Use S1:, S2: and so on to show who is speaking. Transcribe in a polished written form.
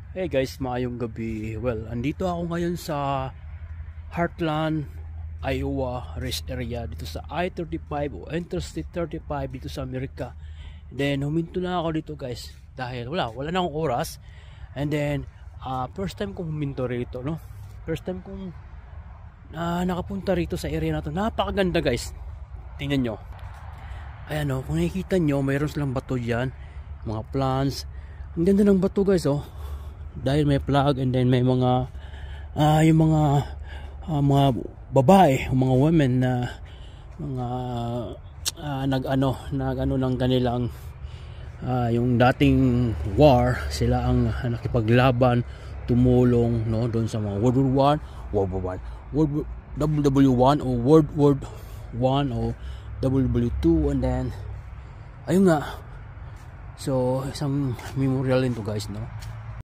S1: Hey guys, maayong gabi. Well, andito ako ngayon sa Heartland, Iowa rest area dito sa I-35 o Interstate 35 dito sa Amerika. Then huminto na ako dito guys dahil wala na akong oras. And then first time kong huminto rito, no? First time kong nakapunta rito sa area na to. Napakaganda guys. Tingnan nyo. Ayan o, kung nakikita nyo, mayroon silang bato dyan, mga plants. Ang ganda ng bato guys, oh. Dahil may flag, and then may mga yung mga babae, mga women na mga nag-ano ng kanilang yung dating war, sila ang nakipaglaban, tumulong, no, doon sa mga World War I, WW1 o World War I o WW2, and then ayun nga. So isang memorial din to guys, no.